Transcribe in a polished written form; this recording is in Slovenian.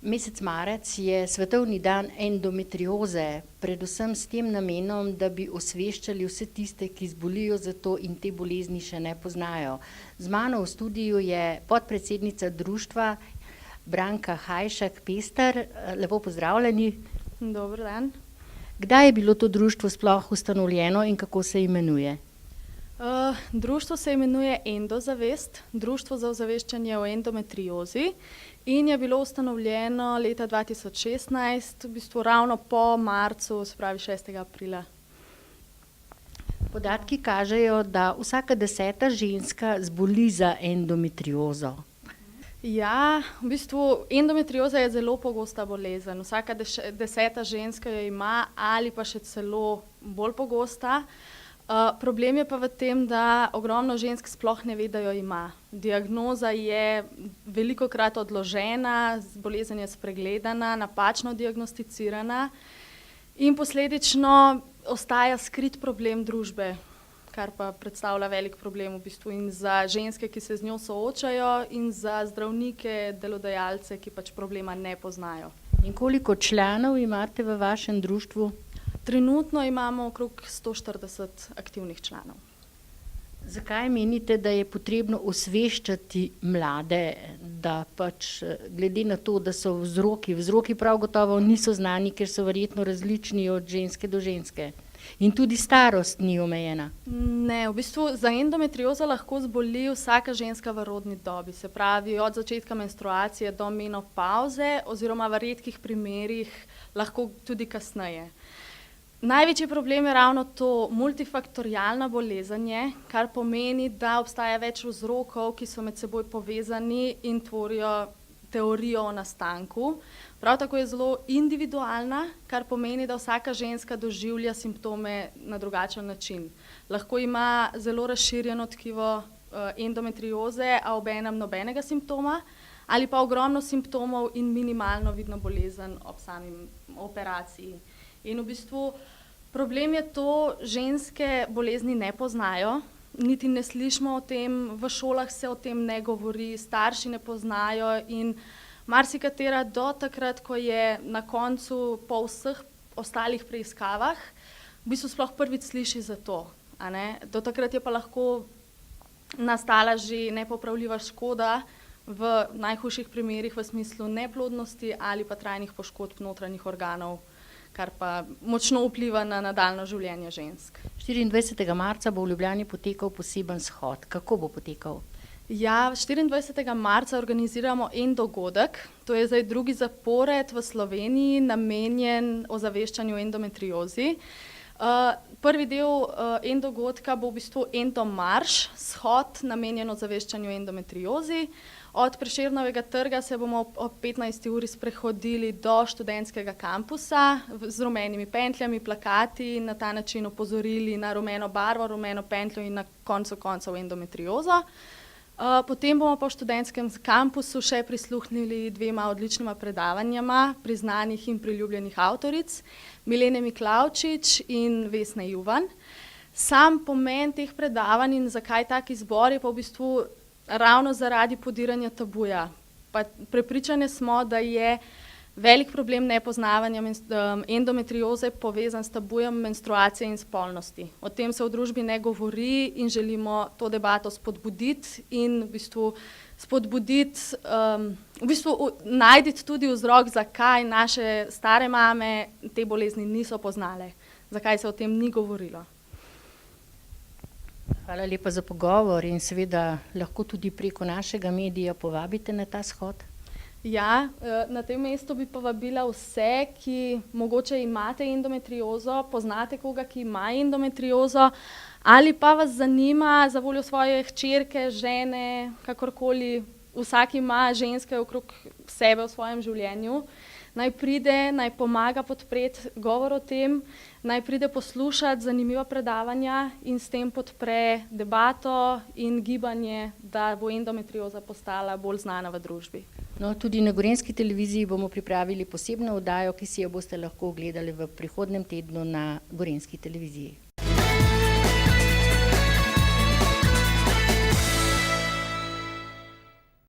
Mesec marec je svetovni dan endometrioze, predvsem s tem namenom, da bi osveščali vse tiste, ki zbolijo za to in te bolezni še ne poznajo. Z mano v studiu je podpredsednica društva Branka Hajšek Pester. Lepo pozdravljeni. Dober dan. Kdaj je bilo to društvo sploh ustanovljeno in kako se imenuje? Društvo se imenuje Endozavest, Društvo za ozaveščanje o endometriozi, in je bilo ustanovljeno leta 2016, v bistvu ravno po marcu, se pravi 6. aprila. Podatki kažejo, da vsaka 10. ženska zboli za endometriozo. Ja, v bistvu endometrioza je zelo pogosta bolezen. Vsaka 10. ženska jo ima ali pa še celo bolj pogosta. Problem je pa v tem, da ogromno žensk sploh ne ve, da jo ima. Diagnoza je velikokrat odložena, bolezen je spregledana, napačno diagnosticirana in posledično ostaja skrit problem družbe, kar pa predstavlja velik problem v bistvu in za ženske, ki se z njo soočajo, in za zdravnike, delodajalce, ki pač problema ne poznajo. In koliko članov imate v vašem društvu? Trenutno imamo okrog 140 aktivnih članov. Zakaj menite, da je potrebno osveščati mlade, da pač glede na to, da so vzroki prav gotovo niso znani, ker so verjetno različni od ženske do ženske in tudi starost ni omejena? Ne, v bistvu za endometriozo lahko zboli vsaka ženska v rodni dobi, se pravi od začetka menstruacije do menopavze oziroma v redkih primerih lahko tudi kasneje. Največji problem je ravno to multifaktorialna bolezen, kar pomeni, da obstaja več vzrokov, ki so med seboj povezani in tvorijo teorijo o nastanku. Prav tako je zelo individualna, kar pomeni, da vsaka ženska doživlja simptome na drugačen način. Lahko ima zelo razširjeno tkivo endometrioze, a obenem nobenega simptoma, ali pa ogromno simptomov in minimalno vidno bolezen ob sami operaciji. In v bistvu problem je to, ženske bolezni ne poznajo, niti ne slišimo o tem, v šolah se o tem ne govori, starši ne poznajo in marsikatera do takrat, ko je na koncu po vseh ostalih preiskavah, v bistvu sploh prvič sliši za to. Do takrat je pa lahko nastala že nepopravljiva škoda, v najhujših primerih v smislu neplodnosti ali pa trajnih poškodb notranjih organov, kar pa močno vpliva na nadaljnje življenje žensk. 24. marca bo v Ljubljani potekal poseben shod. Kako bo potekal? Ja, 24. marca organiziramo en dogodek, to je zdaj drugi zapored v Sloveniji, namenjen ozaveščanju o endometriozi. Prvi del dogodka bo v bistvu endomarš, shod namenjen ozaveščanju o endometriozi. Od Prešernovega trga se bomo ob 15. uri sprehodili do študentskega kampusa z rumenimi pentljami, plakati in na ta način opozorili na rumeno barvo, rumeno pentljo in na koncu koncev endometriozo. Potem bomo pa v študentskem kampusu še prisluhnili dvema odličnima predavanjama priznanih in priljubljenih avtoric, Milene Miklavčič in Vesne Juvan. Sam pomen teh predavanj in zakaj tak izbor je pa v bistvu ravno zaradi podiranja tabuja. Prepričane smo, da je velik problem nepoznavanja endometrioze povezan s tabujem menstruacije in spolnosti. O tem se v družbi ne govori in želimo to debato spodbuditi in najti tudi vzrok, zakaj naše stare mame te bolezni niso poznale, zakaj se o tem ni govorilo. Hvala lepa za pogovor in seveda lahko tudi preko našega medija povabite na ta shod. Ja, na tem mestu bi povabila vse, ki mogoče imate endometriozo, poznate koga, ki ima endometriozo, ali pa vas zanima za voljo svoje hčerke, žene, kakorkoli, vsak ima ženske okrog sebe v svojem življenju. Naj pride, naj pomaga podpreti govor o tem, naj pride poslušati zanimiva predavanja in s tem podpre debato in gibanje, da bo endometrioza postala bolj znana v družbi. No, tudi na Gorenjski televiziji bomo pripravili posebno oddajo, ki si jo boste lahko ogledali v prihodnjem tednu na Gorenjski televiziji.